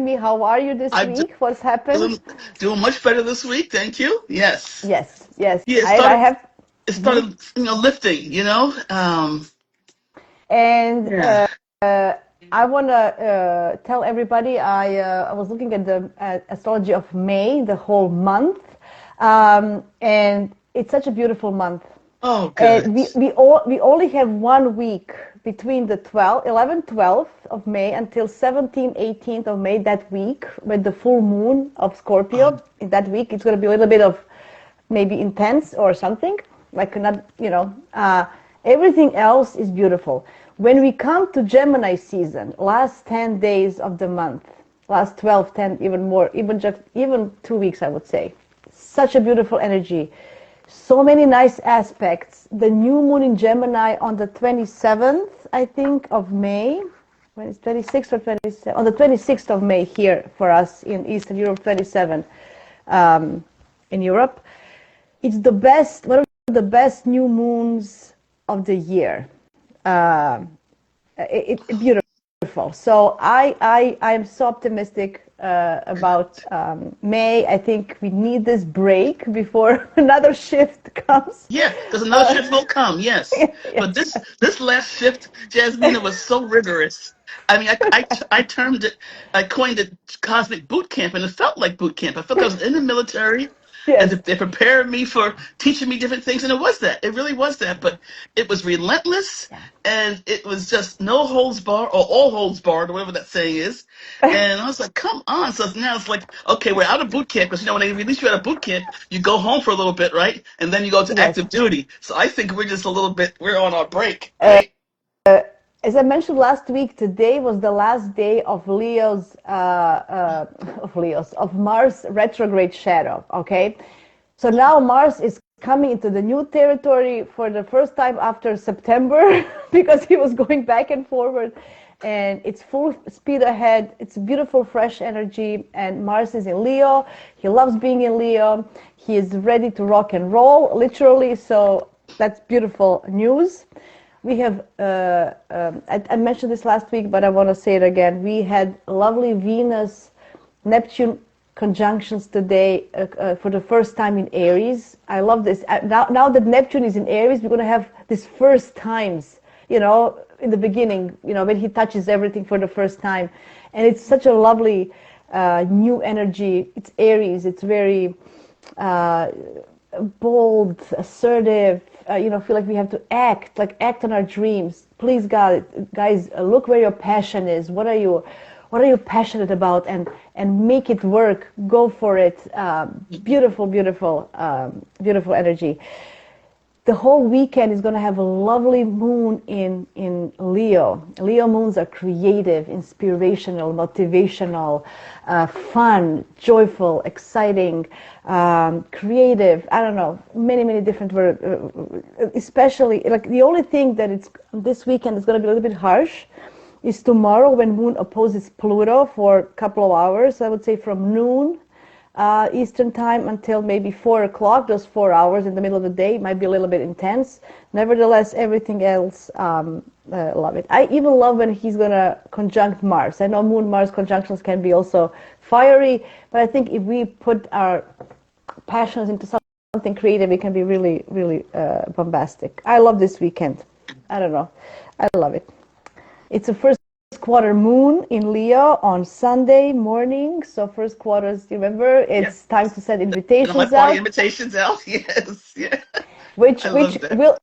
me. How are you this I'm week? What's happened? doing much better this week. Thank you. Yes. Yes, yes. Yeah, I have. it Mhm. started, lifting, And Yeah. I want to tell everybody I was looking at the astrology of May, the whole month, and it's such a beautiful month. Oh, good. And we only have 1 week between the 11th, 12th of May until 17th, 18th of May, that week with the full moon of Um, Scorpio. In that week, it's going to be a little bit of maybe intense or something, like not, everything else is beautiful. When we come to Gemini season, last 10 days of the month, last 12, 10, even more, even 2 weeks, I would say. Such a beautiful energy. So many nice aspects. The new moon in Gemini on the 27th, I think, of May. When it's 26th or 27th? On the 26th of May here for us in Eastern Europe, 27 in Europe. It's the best, one of the best new moons of the year. Uh, Beautiful. So I'm so optimistic about May. I think we need this break before another shift comes. yeah, because another Uh, shift will come, yes. But yes. this last shift, Jasmina, was so rigorous. I mean, I termed it, I coined it cosmic boot camp, and it felt like boot camp. I felt like I was in the military, and Yes. they prepared me for teaching me different things, and it was that. It really was that. But it was relentless, Yeah. and it was just no holds barred, or all holds barred, or whatever that saying is. And I was like, come on. So now it's like, okay, we're out of boot camp, because when they release you out of boot camp, you go home for a little bit, right? And then you go to Yes. active duty. So I think we're just a little bit, we're on our break, Uh, right? as I mentioned last week, today was the last day of of Mars retrograde shadow. Okay, so now Mars is coming into the new territory for the first time after September because he was going back and forward, and it's full speed ahead. It's beautiful, fresh energy, and Mars is in Leo. He loves being in Leo. He is ready to rock and roll, literally. So that's beautiful news. We have, I mentioned this last week, but I want to say it again. We had lovely Venus, Neptune conjunctions today for the first time in Aries. I love this. Now that Neptune is in Aries, we're going to have these first times, in the beginning, when he touches everything for the first time. And it's such a lovely new energy. It's Aries. It's very bold, assertive, feel like we have to act on our dreams. Please, God, guys, look where your passion is. What are you passionate about, and make it work. Go for it. Beautiful, beautiful, beautiful energy. The whole weekend is going to have a lovely moon in Leo. Leo moons are creative, inspirational, motivational, fun, joyful, exciting, creative. I don't know, many, many different words. Especially, like the only thing that it's this weekend is going to be a little bit harsh is tomorrow when Moon opposes Pluto for a couple of hours. I would say from noon Eastern time until maybe 4 o'clock. Those 4 hours in the middle of the day might be a little bit intense. Nevertheless, everything else, love it. I even love when he's going to conjunct Mars. I know Moon-Mars conjunctions can be also fiery, but I think if we put our passions into something creative, it can be really, really bombastic. I love this weekend. I don't know. I love it. It's the first quarter moon in Leo on Sunday morning. So first quarters, remember, Yeah. it's time to send And I'm like, invitations party out, invitations out. Yes. Yeah. which I which love that. will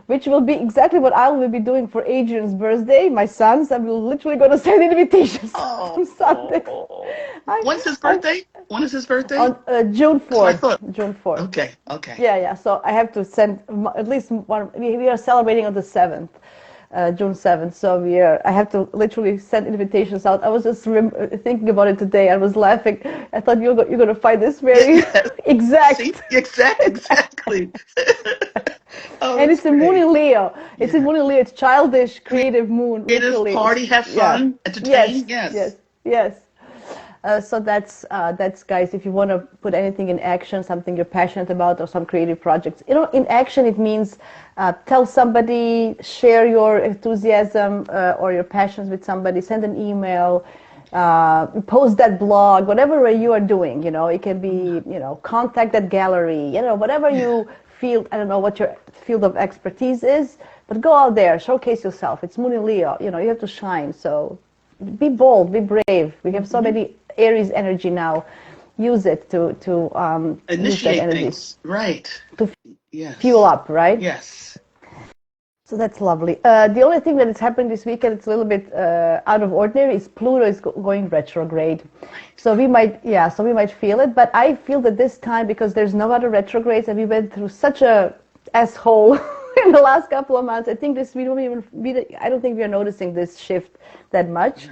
which will be exactly what I will be doing for Adrian's birthday, my son's. I'm literally going to send invitations Oh. on Sunday. When's his I birthday? When is his birthday? on June That's what I 4th. thought. June 4th. Okay. Okay. Yeah, yeah. So I have to send at least one. We are celebrating on the 7th. June 7th. So I have to literally send invitations out. I was just thinking about it today. I was laughing. I thought you're going to find this very Yes. See? exact. Exactly. Oh, And that's it's a moon great. in Leo. It's a Yeah. moon in Leo. It's childish, creative moon, Creative literally. It's, party, have yeah. fun, Yes, entertain. yes, Yes. yes. So that's guys. If you want to put anything in action, something you're passionate about, or some creative projects, in action it means tell somebody, share your enthusiasm or your passions with somebody, send an email, post that blog, whatever you are doing, it can be, contact that gallery, whatever you feel. I don't know what your field of expertise is, but go out there, showcase yourself. It's Moon in Leo, you have to shine. So be bold, be brave. We have so many Aries energy now. Use it to use that initiate energy things, right? to Yes. fuel up, right? Yes. So that's lovely. The only thing that is happening this weekend, it's a little bit out of ordinary, is Pluto is going retrograde. So we might feel it. But I feel that this time, because there's no other retrogrades, and we went through such a asshole in the last couple of months, I think I don't think we are noticing this shift that much.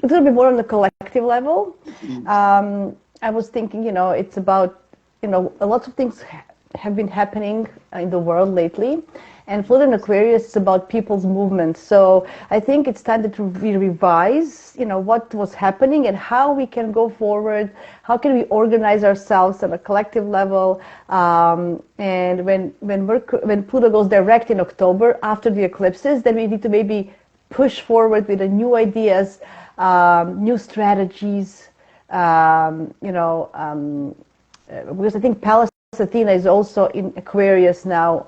It's going to be more on the collective level. I was thinking, it's about, a lot of things have been happening in the world lately, and Pluto in Aquarius is about people's movement. So I think it's time that we revise, what was happening and how we can go forward. How can we organize ourselves on a collective level? And when Pluto goes direct in October after the eclipses, then we need to maybe push forward with the new ideas, new strategies. Because I think Pallas Athena is also in Aquarius now,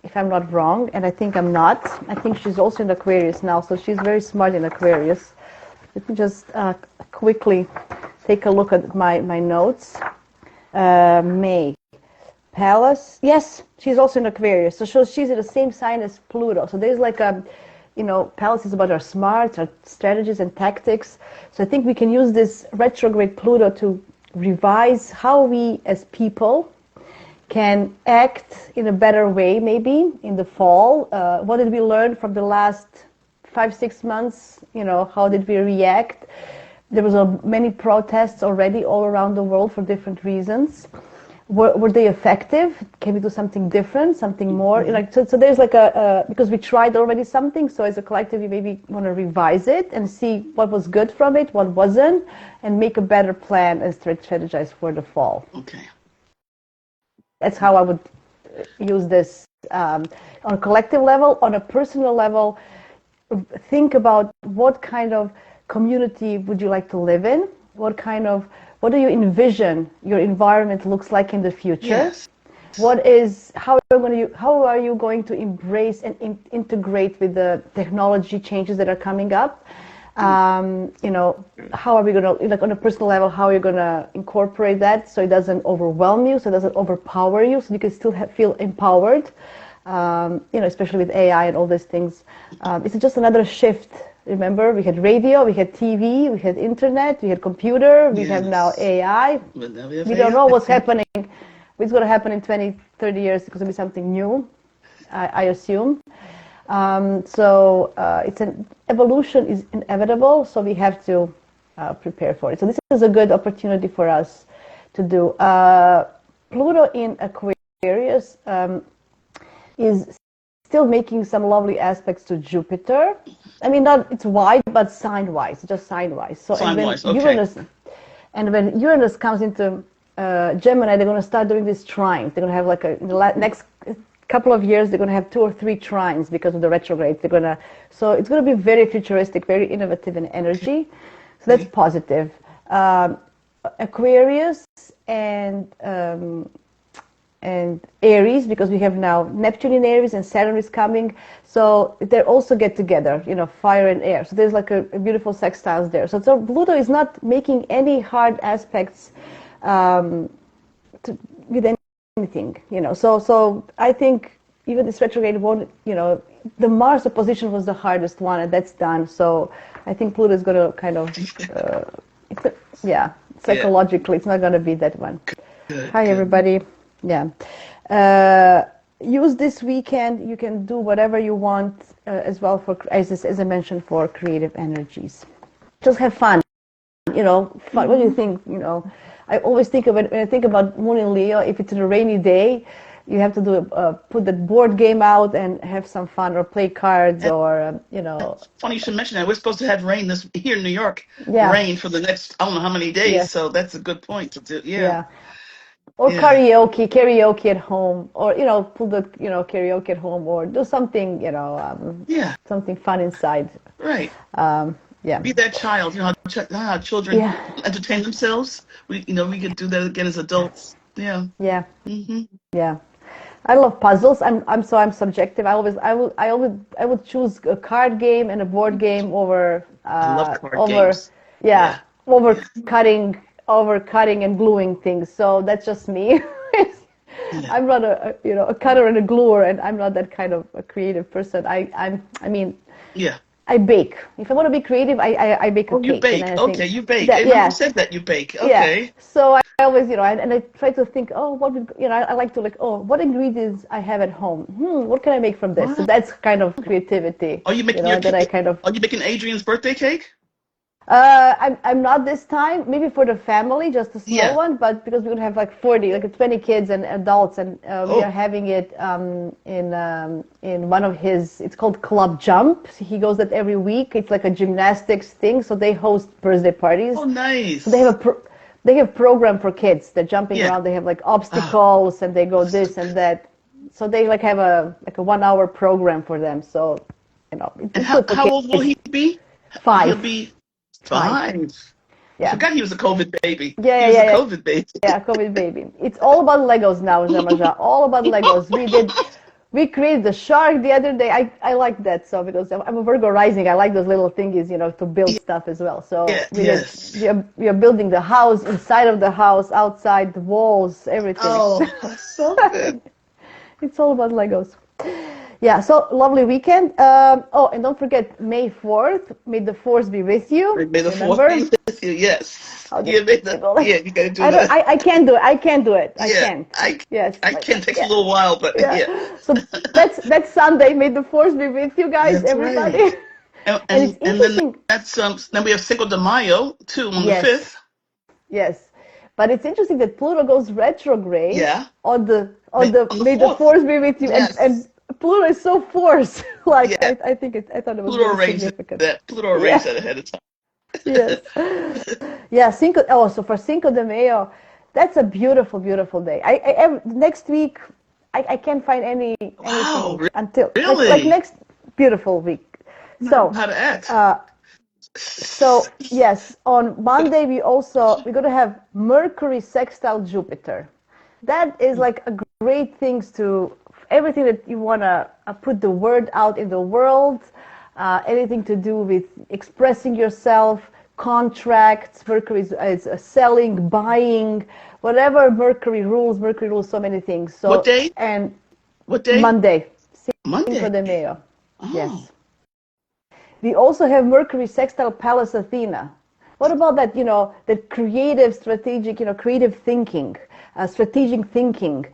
if I'm not wrong, and I think I'm not. I think she's also in Aquarius now, so she's very smart in Aquarius. Let me just quickly take a look at my notes. May. Pallas, yes, she's also in Aquarius, so she's in the same sign as Pluto. So there's like Pallas is about our smarts, our strategies and tactics. So I think we can use this retrograde Pluto to revise how we as people can act in a better way, maybe in the fall. What did we learn from the last 5-6 months? How did we react? There was many protests already all around the world for different reasons. Were they effective? Can we do something different, something more? So there's because we tried already something, so as a collective we maybe want to revise it and see what was good from it, what wasn't, and make a better plan and strategize for the fall. Okay. That's how I would use this on a collective level. On a personal level, think about what kind of community would you like to live in? What do you envision your environment looks like in the future? Yes. How are you going to embrace and integrate with the technology changes that are coming up? How are we going to, on a personal level, how are you going to incorporate that so it doesn't overwhelm you, so it doesn't overpower you, so you can still feel empowered, especially with AI and all these things. It's just another shift. Remember, we had radio, we had TV, we had internet, we had computer, we have now AI. We don't know what's happening. What's going to happen in 20, 30 years. It's going to be something new, I assume. It's an evolution is inevitable, so we have to prepare for it. So this is a good opportunity for us to do. Pluto in Aquarius is still making some lovely aspects to Jupiter. I mean, not it's wide, but sign-wise, just sign-wise. So sign-wise, okay. When Uranus comes into Gemini, they're going to start doing these trines. They're going to have in the next couple of years, they're going to have 2 or 3 trines because of the retrograde. So it's going to be very futuristic, very innovative in energy. So that's positive. Aquarius and Aries, because we have now Neptune in Aries and Saturn is coming, so they also get together, fire and air. So there's a beautiful sextiles there. So Pluto is not making any hard aspects with anything, So I think even this retrograde won't, the Mars opposition was the hardest one, and that's done. So I think Pluto is going to kind of, psychologically, it's not going to be that one. Hi, everybody. Yeah. Use this weekend. You can do whatever you want as well as I mentioned, for creative energies. Just have fun. Fun. What do you think? I always think of it when I think about Moon in Leo. If it's a rainy day, you have to put the board game out and have some fun, or play cards, or It's funny you should mention that. We're supposed to have rain here in New York. Yeah. Rain for the next I don't know how many days. Yeah. So that's a good point to do. Yeah. or Yeah. karaoke at home, or pull the karaoke at home, or do something Yeah. something fun inside. Right. Yeah, Be that child. You know how children yeah, entertain themselves. We could do that again as adults. Yeah. yeah, Hmm. yeah. I love puzzles. I'm subjective. I would choose a card game and a board game I love card over games. yeah Yeah. over Yeah. cutting and gluing things. So that's just me. Yeah. I'm not a cutter and a gluer, and I'm not that kind of a creative person. I mean, Yeah. I bake. If I want to be creative, I bake a Oh, you cake, and bake. I Okay, think you bake. I that remember you yeah, said that you bake. yeah. Okay. So I always, and I try to think, oh, what would, I like to like, oh, what ingredients I have at home? What can I make from this? So Wow. that's kind of creativity, Are you making your and then I cake? kind of, Are you making Adrian's birthday cake? I'm not this time, maybe for the family, just a small Yeah. one, but because we would have like 40, like 20 kids and adults, and we are Oh, having it in one of his, it's called Club Jump. He goes that every week. It's like a gymnastics thing, so they host birthday oh, parties. So they have nice. they have program for kids. They're jumping Yeah. around. They have like Ah, obstacles, and they go this and that. So they like have a 1 hour program for them. So and it's how good for how old will kids. he be? He'll Five, be five. 5. I Yeah, forgot he was a COVID baby. yeah, He yeah, was a yeah, yeah. COVID baby. Yeah, COVID baby. It's all about Legos now, JeMaja. All about Legos. We created the shark the other day. I like that, so because I'm a Virgo rising, I like those little thingies, to build stuff as well. So Yeah. Yes. we are building the house, inside of the house, outside the walls, everything. Oh, that's so good. It's all about Legos. Yeah, so lovely weekend. Oh, and don't forget May 4th. May the force be with you. May the fourth be Remember? with you. Yes. How Yeah. difficult. Yeah. You gotta do I don't. that. I can't do it. I can't do it. I Yeah. can't. I Yes. I Like, can. Takes a yeah. little while, but yeah. Yeah. So that's Sunday. May the force be with you guys, That's right. everybody. And And it's and and then interesting. that's then we have Cinco de Mayo too on the Yes. 5th. Yes. But it's interesting that Pluto goes retrograde Yeah. on the May on the May the 4th. force be with you, and Yes. Pluto is so force. Like Yeah. I think I thought it was Pluto very arranged significant. that. Pluto arranged Yeah. that ahead of time. Yes. Yeah, Cinco. Oh, so for Cinco de Mayo, that's a beautiful, beautiful day. Next week, I can't find Wow. anything until like Really? next beautiful week. I don't So, know how to act. uh, yes, on Monday we're going to have Mercury sextile Jupiter. That is like a great things to everything that you want to put the word out in the world, anything to do with expressing yourself, contracts. Mercury is selling, buying, whatever Mercury rules so many things. What So, day? and What day? Monday, Cinco Monday. de Mayo. Oh. Yes. We also have Mercury sextile Pallas Athena. What about that, that creative, strategic, creative thinking, strategic thinking,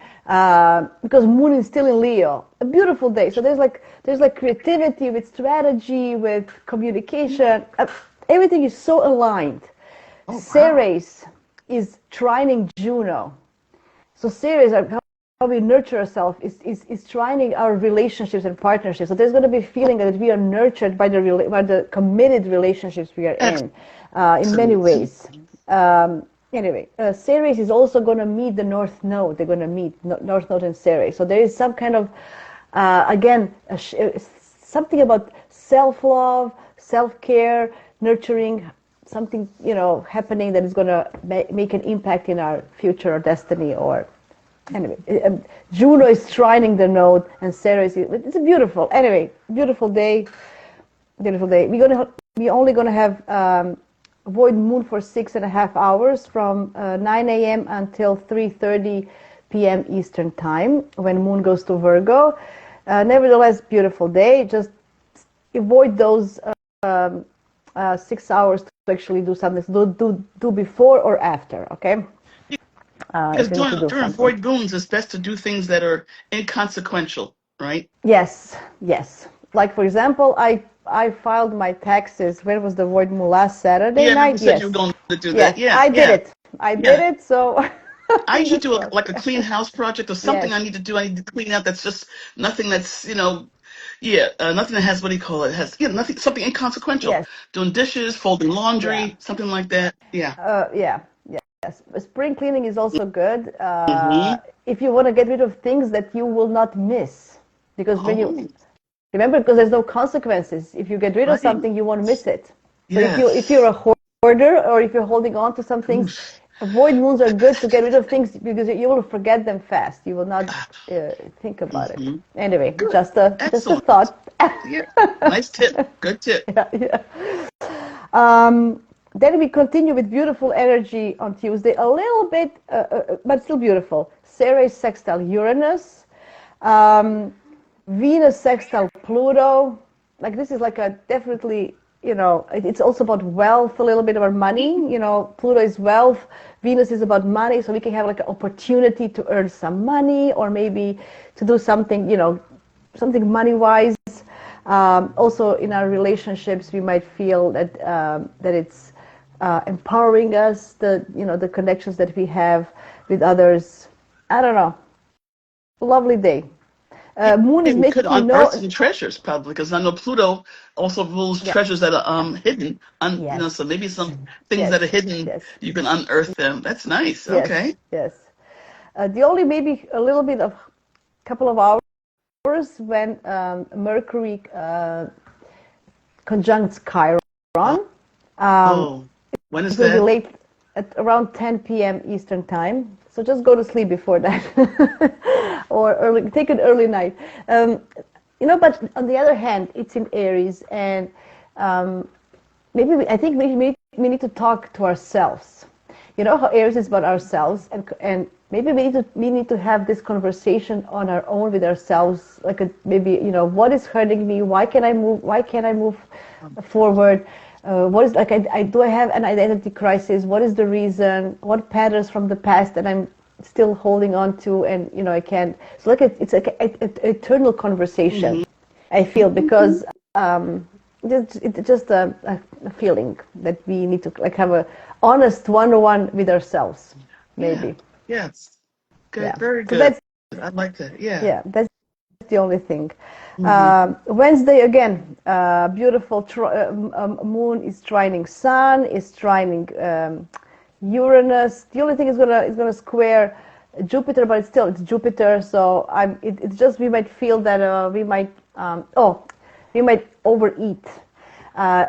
because Moon is still in Leo. A beautiful day. So there's creativity with strategy, with communication. Everything is so aligned. Oh, wow. Ceres is trining Juno. So Ceres, how we nurture ourselves is trining our relationships and partnerships. So there's going to be a feeling that we are nurtured by the committed relationships we are in many Excellent. ways. Anyway, Ceres is also going to meet the North Node. They're going to meet North Node and Ceres. So there is some kind of, again, something about self-love, self-care, nurturing, something, happening that is going to make an impact in our future or destiny or anyway. Juno is trining the node and Ceres it's a beautiful, anyway, beautiful day. We're only going to have void moon for 6.5 hours from 9 a.m. until 3:30 p.m. Eastern time when moon goes to Virgo. Nevertheless, beautiful day. Just avoid those 6 hours to actually do something. Do before or after, okay? Because If you need to do during something. void moons, it's best to do things that are inconsequential, right? Yes, yes. Like for example, I filed my taxes. When was the void moon? Last Saturday Yeah, I remember you night? said you were Yes, going to do that. yes. Yeah, I did yeah, it. I did yeah. it. So I usually fingers do crossed. like a clean house project or something Yes, I need to do. I need to clean out that's just nothing that's, yeah, nothing that has, what do you call it? Has, yeah, nothing, something inconsequential. yes, Doing dishes, folding yeah, laundry, something like that. Yeah. yeah, yes. yes. Spring cleaning is also good. Mm-hmm. If you want to get rid of things that you will not miss, because when you Oh, remember, because there's no consequences. If you get rid of right. something, you won't miss it. But if you're Yes. a hoarder or if you're holding on to some things, Oof. void moons are good to get rid of things because you will forget them fast. You will not think about it. Mm-hmm. Anyway, Good. just a Excellent. thought. Yeah. Nice tip. Good tip. Yeah, yeah. Then we continue with beautiful energy on Tuesday, a little bit, but still beautiful. Ceres sextile Uranus, um, Venus sextile Pluto. Like this is like a definitely, it's also about wealth, a little bit about money. Pluto is wealth, Venus is about money, so we can have like an opportunity to earn some money or maybe to do something, something money-wise. Also, in our relationships, we might feel that it's empowering us, the connections that we have with others. I don't know. Lovely day. Moon Yeah, is we could making you unearth know. some treasures probably because I know Pluto also rules Yeah. treasures that are Yeah. hidden. Yes. So maybe some things that are Yes. hidden, Yes. you can unearth them. That's nice. Yes. Okay. Yes. The only maybe a little bit of couple of hours when Mercury conjuncts Chiron. Oh, when It is will be that? late at around 10 p.m. Eastern time. So just go to sleep before that, or take an early night. But on the other hand, it's in Aries, and maybe I think we need to talk to ourselves. You know how Aries is about ourselves, and maybe we need to have this conversation on our own with ourselves. Like maybe what is hurting me? Why can I move? Why can't I move forward? What is like? Do I have an identity crisis? What is the reason? What patterns from the past that I'm still holding on to, and I can't. So like it's like an eternal conversation. Mm-hmm. I feel because it's just a feeling that we need to like have a honest one-on-one with ourselves, Yeah. maybe. Yes. Good. Yeah. Very So good. I like that. Yeah. that's the only thing. Mm-hmm. Wednesday again, beautiful moon is trining Sun, is trining Uranus. The only thing is gonna square Jupiter, but it's Jupiter. So it's just we might feel that we might overeat.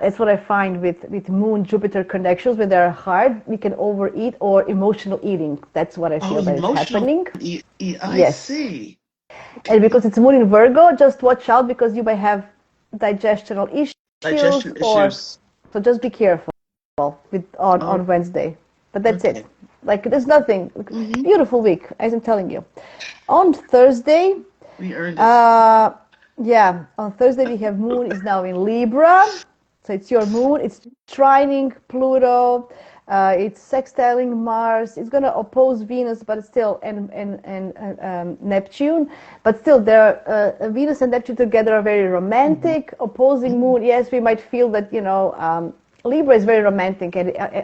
It's what I find with Moon Jupiter connections. When they're hard, we can overeat or emotional eating. That's what I Oh, feel that is emotional. happening. I Yes. see. And Okay. because it's Moon in Virgo, just watch out because you might have digestional issues Digestion or issues. so just be careful with on Oh, Wednesday. But that's it. okay. Like there's nothing. Mm-hmm. Beautiful week, as I'm telling you. On Thursday, We earned it. uh, yeah, on Thursday we have Moon is now in Libra. So it's your moon. It's trining Pluto. It's sextiling Mars. It's going to oppose Venus, but still, and Neptune. But still, Venus and Neptune together are very Mm-hmm. romantic. Opposing Moon, yes, we might feel that Libra is very romantic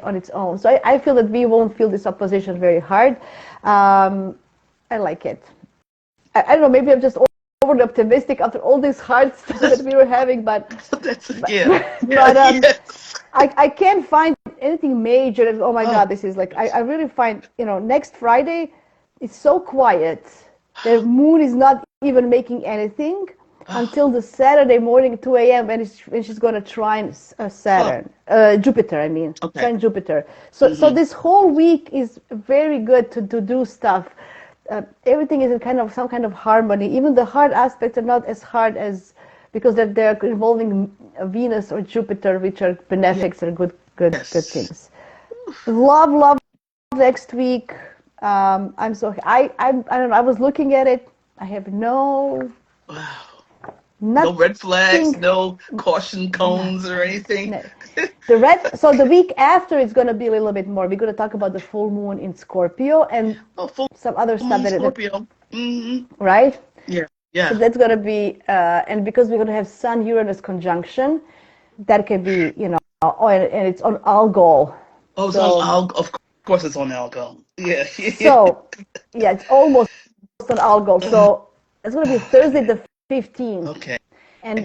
on its own. So I feel that we won't feel this opposition very hard. I like it. I don't know. Maybe I'm just overly optimistic after all this hard stuff that we were having, but That's but, yeah. Yeah. but Yes. I can't find anything major that, oh my Oh. God, this is like, I really find, next Friday, it's so quiet. The moon is not even making anything Oh. until the Saturday morning at 2 a.m. when she's going to trine Oh. Saturn, Jupiter, I mean, Okay. trine Jupiter. So Mm-hmm. this whole week is very good to do stuff. Everything is in kind of some kind of harmony. Even the hard aspects are not as hard as because they're involving Venus or Jupiter, which are benefics and good Yes. things. Love next week. I don't know. I was looking at it. I have Wow. No red flags, nothing. no caution cones Nothing. or anything. No. So the week after is going to be a little bit more. We're going to talk about the full moon in Scorpio and Oh, full some other stuff moon that Scorpio. Mm-hmm. right. Yeah. So Yeah. that's going to be, and because we're going to have Sun Uranus conjunction, that can be, and it's on Algol. Oh, it's on So, alcohol. Of course, it's on alcohol. Yeah. so yeah, it's almost on Algol. So it's going to be Thursday the 15th. Okay. And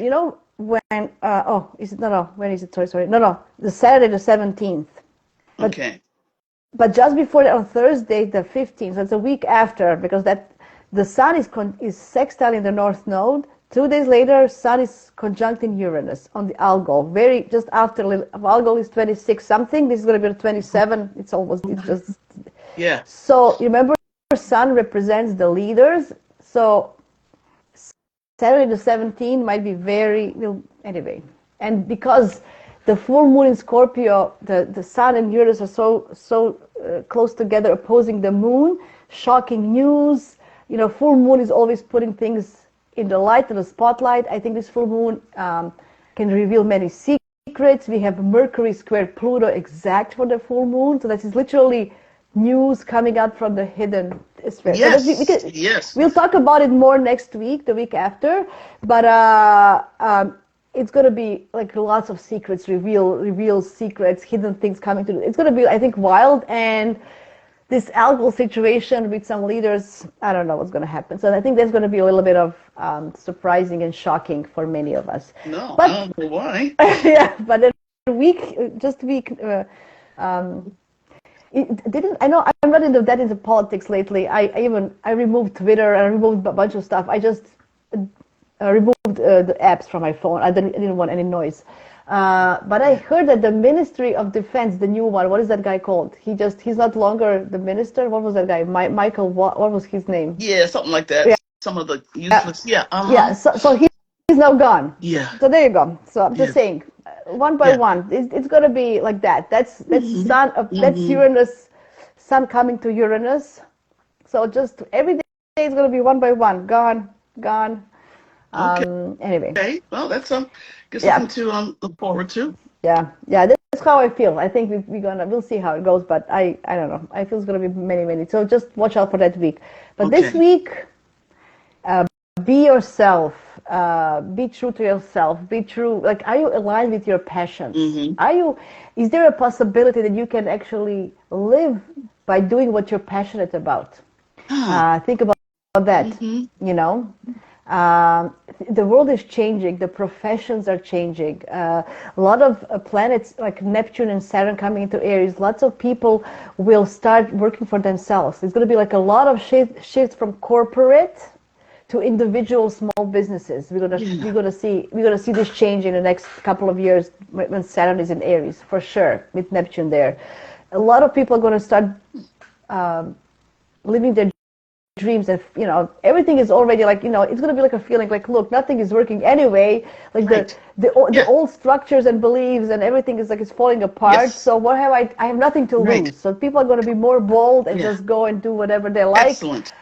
when, is it, no, when is it? Sorry. No, the Saturday the 17th. But Okay. but just before that, on Thursday, the 15th, so it's a week after, because the Sun is sextile in the North Node. 2 days later, Sun is conjuncting Uranus on the Algol. Just after Algol is 26 something. This is going to be 27. It's just. Yeah. So remember, Sun represents the leaders. So Saturday the 17th might be anyway. And because the full moon in Scorpio, the Sun and Uranus are so close together, opposing the moon, shocking news. Full moon is always putting things in the light, in the spotlight. I think this full moon can reveal many secrets. We have Mercury square Pluto exact for the full moon. So that is literally news coming out from the hidden sphere. Yes, so yes. We'll talk about it more next week, the week after. But it's going to be like lots of secrets, reveal secrets, hidden things coming to. It's going to be, I think, wild. And this alcohol situation with some leaders, I don't know what's going to happen. So I think there's going to be a little bit of surprising and shocking for many of us. No, I don't know why. Yeah, but it didn't. I know I'm not into politics lately. I removed Twitter and I removed a bunch of stuff. I just removed the apps from my phone. I didn't want any noise. But I heard that the Ministry of Defense, the new one, what is that guy called? He's not longer the minister. What was that guy? Michael, what was his name? Yeah, something like that. Yeah. Some of the useless. Yeah. Yeah. So he's now gone. Yeah. So there you go. So I'm just saying, one by one, it's gonna be like that. That's Sun. That's Uranus. Sun coming to Uranus. So just every day is gonna be one by one. Gone. Anyway. Okay. Well, that's something to look forward to. Yeah. That's how I feel. I think we'll see how it goes, but I don't know. I feel it's gonna be many. So just watch out for that week. But this week, be yourself. Be true to yourself. Be true. Like, are you aligned with your passions? Is there a possibility that you can actually live by doing what you're passionate about? Think about that. The world is changing. The professions are changing. A lot of planets like Neptune and Saturn coming into Aries. Lots of people will start working for themselves. It's going to be like a lot of shifts from corporate to individual small businesses. We're gonna see this change in the next couple of years when Saturn is in Aries, for sure, with Neptune there. A lot of people are going to start living their dreams, and everything is already like, it's going to be like a feeling like, look, nothing is working anyway, like the old structures and beliefs and everything is like it's falling apart. So what have I have nothing to lose. So people are going to be more bold and just go and do whatever they like. Excellent.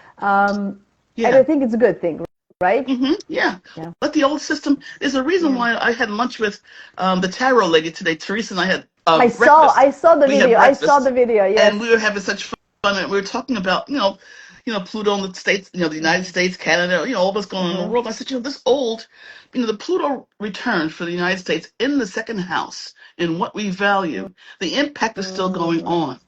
And I think it's a good thing, right? Yeah. But the old system, there's a reason why I had lunch with the tarot lady today. Teresa and I had breakfast. I saw the video. Yes. And we were having such fun. And we were talking about, Pluto in the States, the United States, Canada, all that's going on in the world. I said, this old, the Pluto return for the United States in the second house, in what we value, the impact is still going on.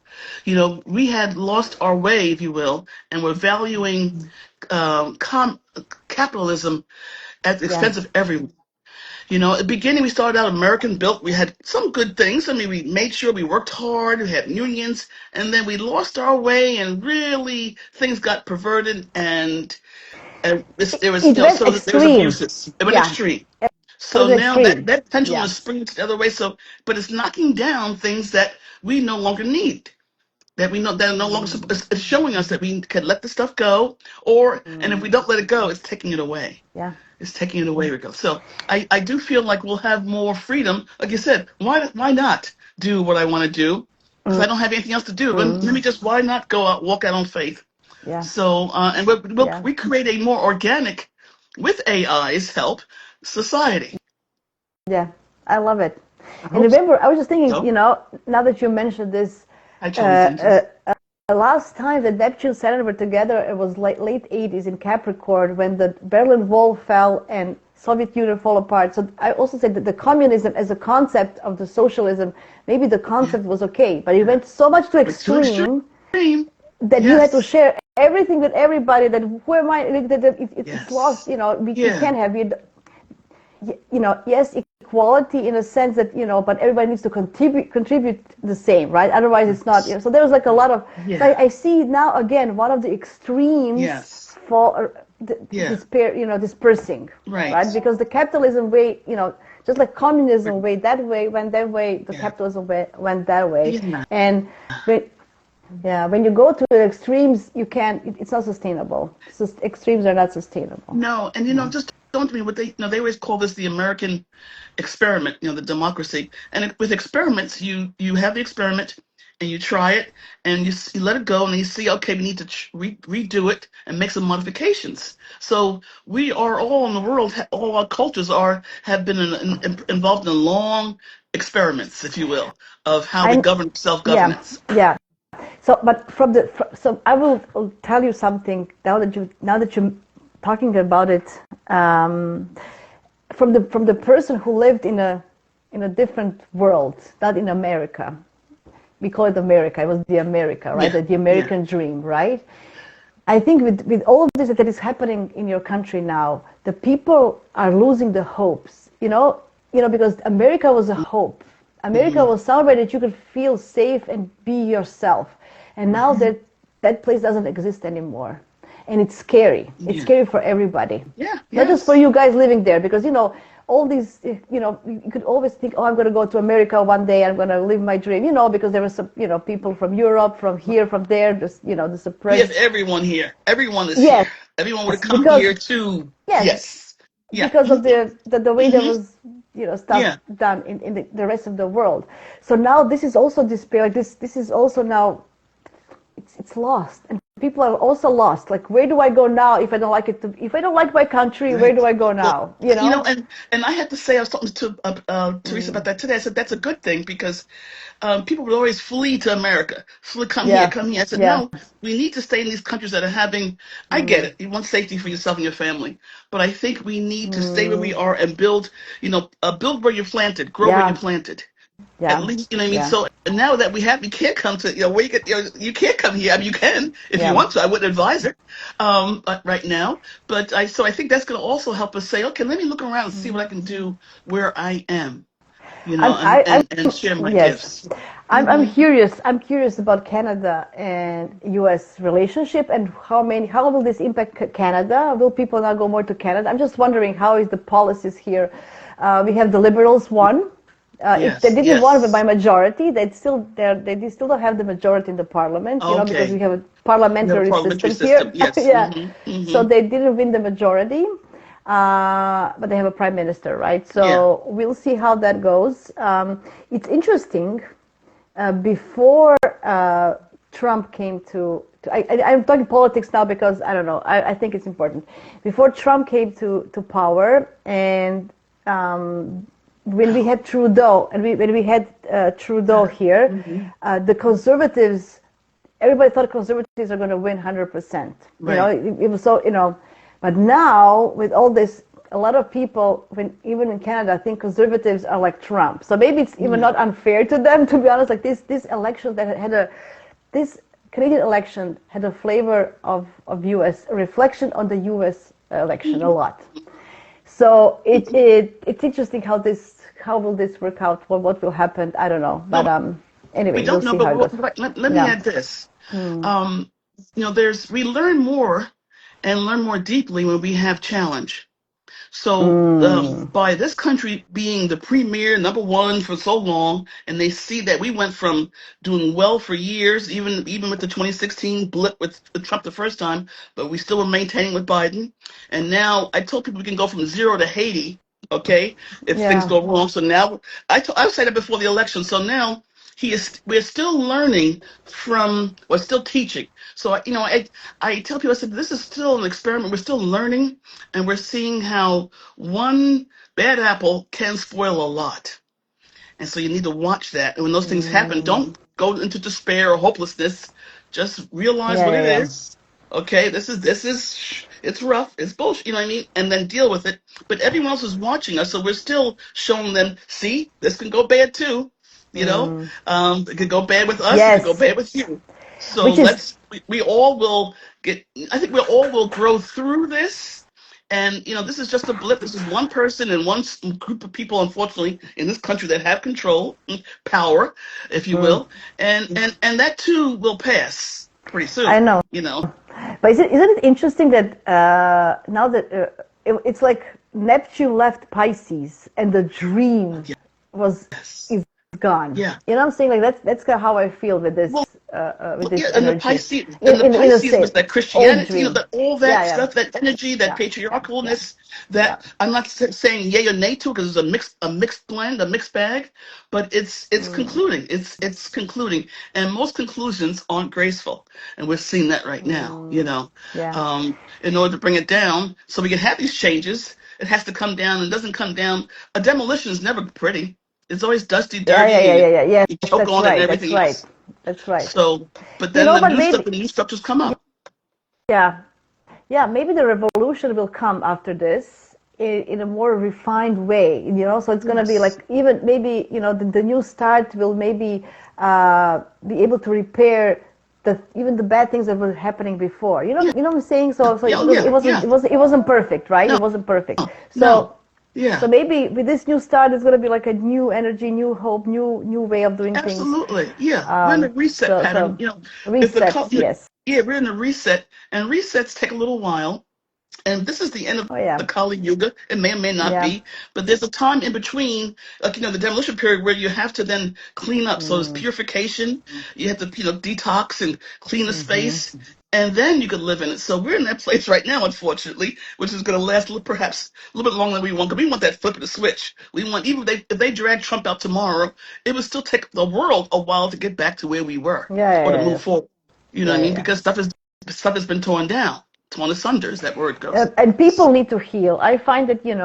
We had lost our way, if you will, and we're valuing capitalism at the expense of everyone. At the beginning, we started out American built. We had some good things. I mean, we made sure we worked hard. We had unions, and then we lost our way, and really things got perverted, and there was abuses. It went extreme. So now that pendulum is springing the other way. But it's knocking down things that we no longer need. That we know that no longer, it's showing us that we can let the stuff go, and if we don't let it go, it's taking it away. Yeah, it's taking it away. So I do feel like we'll have more freedom. Like you said, why not do what I want to do? Because I don't have anything else to do. But let me why not go out, walk out on faith? Yeah. So and we create a more organic, with AI's help, society. Yeah, I love it. And remember, I was just thinking, now that you mentioned this. Last time that Neptune and Saturn were together, it was late 80s in Capricorn when the Berlin Wall fell and Soviet Union fell apart. So I also said that the communism as a concept of the socialism, maybe the concept was okay, but it went so much to extreme that you had to share everything with everybody. That who am I? It's lost. You can't have it. yes, equality in a sense that, but everybody needs to contribute the same, right? Otherwise, it's not. So there was like a lot of. So Yeah. I see now again one of the extremes Yes. for Yeah. dispersing, Right. right? Because the capitalism way, just like communism went that way, the Yeah. capitalism way went that way, Yeah. and when, yeah, when you go to the extremes, you can't. It's not sustainable. Extremes are not sustainable. No, and just don't me what they always call this the American experiment, the democracy. And with experiments, you have the experiment and you try it and you let it go and you see, okay, we need to redo it and make some modifications. So we are all in the world, all our cultures have been involved in long experiments, if you will, of how we I govern Yeah, self-governance. yeah. So, but so I will tell you something now that you're talking about it, from the person who lived in a different world, not in America. We call it America. It was the America, right? Yeah, The yeah. American dream, right? I think with all of this that is happening in your country now, the people are losing the hopes. Because America was a hope. America Hmm. was somewhere that you could feel safe and be yourself. And now Right. that place doesn't exist anymore. And it's scary. It's Yeah. scary for everybody. Yeah. Not just for Yes. you guys living there, because all these, you could always think, oh, I'm going to go to America one day. I'm going to live my dream, because there were some, people from Europe, from here, from there, just, the We have suppressed. everyone here. Everyone is Yes, here. Everyone would have come because here to. yes, Yes. Yeah. because of Hmm. the way there Hmm. was stuff Yeah. done in the rest of the world. So now this is also despair. Like this is also now it's lost, and people are also lost. Like, where do I go now if I don't like it? If I don't like my country, where do Right. I go Well, now? and I had to say, I was talking to Teresa about that today. I said that's a good thing because people would always flee to America, flee, come here, Yeah, come here. I said yeah, no, we need to stay in these countries that are having. I get it. You want safety for yourself and your family, but I think we need to stay where we are and build. Build where you're planted, grow where you're yeah, planted. At yeah, least, you know what I mean? yeah, So now that we can't come to, where you can't come here. I mean, you can if you yeah. want to. I wouldn't advise it, but right now. So I think that's going to also help us say, okay, let me look around and see what I can do where I am, I'm, and, I, and, I'm, and share my yes. gifts. I'm Hmm. curious. I'm curious about Canada and U.S. relationship, and how will this impact Canada? Will people now go more to Canada? I'm just wondering how is the policies here. We have the Liberals won. If they Yes, didn't won by yes. majority, they still don't have the majority in the parliament. Because we Okay. have a We have a parliamentary parliamentary system system. here. Yes. Yeah, Hmm. Hmm. so they didn't win the majority, but they have a prime minister, right? Yeah. So we'll see how that goes. It's interesting. Before Trump came I'm talking politics now because I don't know. I think it's important. Before Trump came to power, and when we had Trudeau, and when we had Trudeau here, Hmm. the conservatives, everybody thought conservatives are going to win 100%. Right. It was so, but now with all this, a lot of people, even in Canada, think conservatives are like Trump. So maybe it's even Yeah. not unfair to them, to be honest. Like this election that this Canadian election had a flavor of U.S. a reflection on the U.S. election a lot. So it's interesting how will this work out? What will happen? I don't know. But No, we anyway, we'll don't know. see how But it goes. let me Yeah. add this. Um, we learn more and learn more deeply when we have challenge. So by this country being the premier number one for so long, and they see that we went from doing well for years, even with the 2016 blip with Trump the first time, but we still were maintaining with Biden. And now I told people we can go from zero to Haiti, okay, if things Yeah. go wrong. So now I said that before the election. So now we're still learning from, we're still teaching. So I tell people, I said this is still an experiment. We're still learning, and we're seeing how one bad apple can spoil a lot. And so you need to watch that. And when those things happen, don't go into despair or hopelessness. Just realize Yeah. what Yeah. it Yeah. is. Okay, it's rough, it's bullshit, you know what I mean? And then deal with it. But everyone else is watching us, so we're still showing them, see, this can go bad too. It could go bad with us, it could go Yes. bad with you. So Which is we all will get, I think we all will grow through this, And this is just a blip. This is one person and one group of people, unfortunately, in this country that have control, power, if you Mm. will, and that too will pass pretty I soon. know. But isn't it interesting that now that it's like Neptune left Pisces and the dream was Yes. is gone. Yeah. You know what I'm saying? Like that's kind of how I feel with Well, this yeah, energy. And the In a Pisces was sense, that old Christianity, dream. that all Yeah, that yeah, stuff, that energy, that yeah, yeah, patriarchalness. yeah. That I'm not saying yay or nay to, because it's a mixed blend, a mixed bag, but it's Mm, concluding. It's concluding, and most conclusions aren't graceful, and we're seeing that right now. yeah. In order to bring it down, so we can have these changes, it has to come down, and it doesn't come down. A demolition is never pretty. It's always dusty, Yeah, yeah, dirty, yeah, and yeah, yeah. Yes, you choke that's on it and right. That's everything right. else. That's right. So, but then But maybe, the new structures come up. yeah, yeah, maybe the revolution will come after this in a more refined way, so it's going to be Yes. like, even maybe, the new start will maybe be able to repair even the bad things that were happening before. Yeah. You know what I'm saying? So Yeah. Oh, because yeah. Yeah. it wasn't perfect, right? No. It wasn't perfect. No. So Yeah. maybe with this new start, it's going to be like a new energy, new hope, new way of doing things. Absolutely. Yeah. We're in a reset So pattern. If the resets, yes. yeah, we're in a reset, and resets take a little while. And this is the end of Oh yeah, the Kali Yuga. It may or may not yeah. be, but there's a time in between, like the demolition period, where you have to then clean up. So there's Mm. purification. You have to detox and clean the Hmm. space, and then you can live in it. So we're in that place right now, unfortunately, which is going to last perhaps a little bit longer than we want. Because we want that flip of the switch. We want, even if they drag Trump out tomorrow, it would still take the world a while to get back to where we were Yeah, or to yeah, move yeah, forward. You know yeah, what I yeah, mean? yeah. Because stuff has been torn down, torn asunder, as that word goes. And people need to heal. I find that Yeah.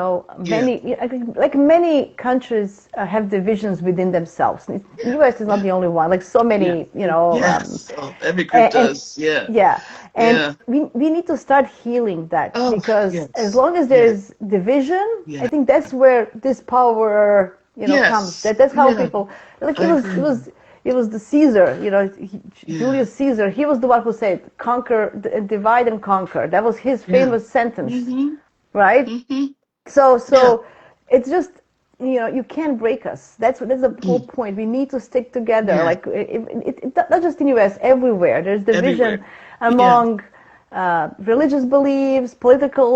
I think, like many countries have divisions within themselves. The U.S. is not the only one. Like so Yeah. many, Yes. Oh, every group and does. Yeah. yeah, and Yeah. we need to start healing that, Oh, because as yes. long as Yeah. there's division, I Yeah. think that's where this power, comes. Yes. That's how Yeah. people, like, I agree. it was the Caesar, Yeah. Julius Caesar. He was the one who said, "Conquer, divide and conquer." That was his Yeah. famous sentence, Mm-hmm. right? Mm-hmm. So Yeah. it's just, you can't break us. That's the whole Mm. point. We need to stick together. Yeah. Like not just in U.S., everywhere. There's division Everywhere. Yeah. among religious beliefs, political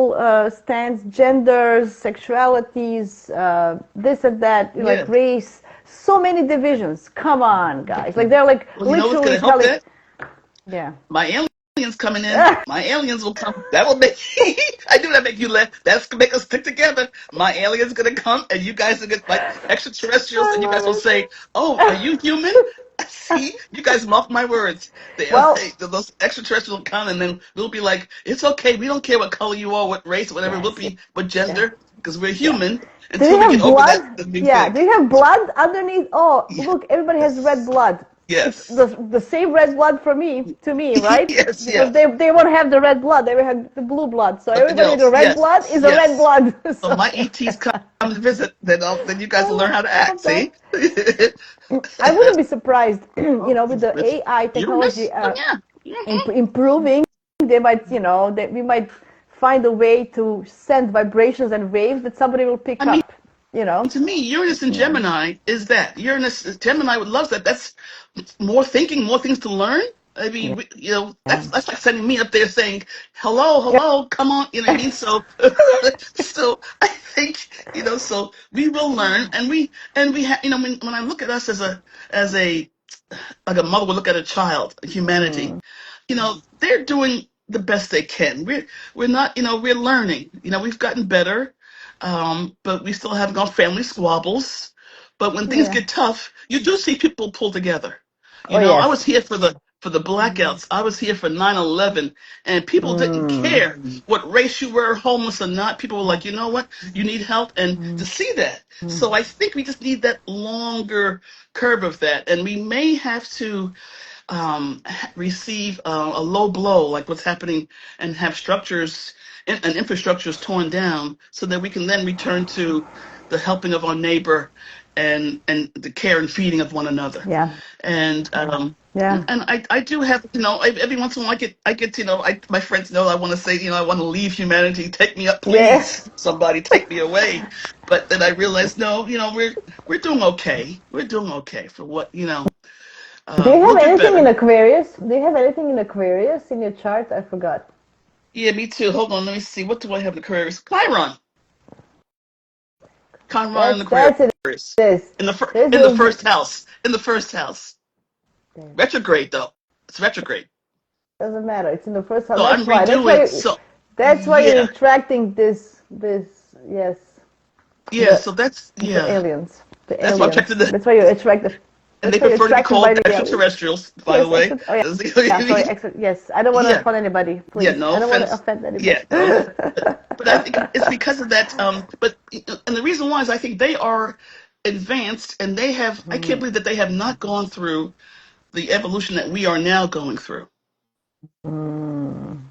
stance, genders, sexualities, this and that, like Yeah. race. So many divisions. Come on, guys. Like they're like Well, you know what's literally going to help telling. that? Yeah. My aliens coming in. My aliens will come. That will make. I do that make you laugh. That's gonna make us stick together. My aliens gonna come, and you guys are gonna, like extraterrestrials, I and you guys will love say, "Oh, are you human?" it. See, you guys mark my words. Well, Those extraterrestrials will come, and then we'll be like, "It's okay. We don't care what color you are, what race, whatever. We'll yes, be what yeah. gender, because we're Yeah. human." Do you Until we get have over that, blood? the new Yeah. thing. Do you have blood underneath? Oh, Yeah. look, everybody has red Yes. blood. It's Yes. the same red blood to me, right? Yes. Because Yes. they won't have the red blood. They will have the blue blood. So Nothing everybody with the else. red blood Yes. is a red Yes. blood. So my ETs come to visit, then you guys will learn how to I act. love that. See? I wouldn't be surprised, Oh, with the with AI technology Uranus? Oh, yeah. Mhm. improving. They might, that we might find a way to send vibrations and waves that somebody will I pick mean, up. You know? to me, Uranus and Yeah. Gemini is that. Gemini would love that. That's more thinking, more things to learn. I mean, Yeah. that's like sending me up there saying, "Hello, hello, come on." You know what I mean? So, so I think so we will learn, and we have when I look at us as a like a mother would look at a child, humanity. Mm. They're doing the best they can. We're not, we're learning. We've gotten better, but we still have our family squabbles. But when things Yeah. get tough, you do see people pull together. Oh I was yes. here for the blackouts. I was here for 9/11, and people didn't Mm. care what race you were, homeless or not. People were like, you know what, you need help, and to see that. So I think we just need that longer curve of that, and we may have to receive a low blow, like what's happening, and have structures and infrastructures torn down, so that we can then return to the helping of our neighbor and the care and feeding of one another. Yeah. And Yeah. and I do have, every once in a while I get my friends know I want to say, I want to leave humanity, take me up, Yeah. please, somebody take me away. But then I realized, no, we're doing okay. We're doing okay for what, Do you we'll have get anything in better. Aquarius? Do you have anything in Aquarius in your chart? I forgot. Yeah, me too. Hold on, let me see. What do I have in Aquarius? Chiron. Chiron in That's it. Aquarius. Is this In the will first house. In the first house. Retrograde though. It's retrograde. doesn't matter. It's in the first house. So I'm That's why. redoing. So That's why you're yeah, attracting this. Yes, yeah. the So that's the yeah. aliens. The That's why I'm aliens. checking the. That's why you're attracted. And they That's why you're prefer to be attracted called by the aliens. extraterrestrials, by the Yes, way. exit. Oh yeah. Yeah, sorry, exit. Yes, I don't want to Yeah, offend anybody. yeah. Please, No I don't want to offense. offend Yeah, anybody. no. But I think it's because of that. But and the reason why is I think they are advanced and they have. I can't believe that they have not gone through the evolution that we are now going through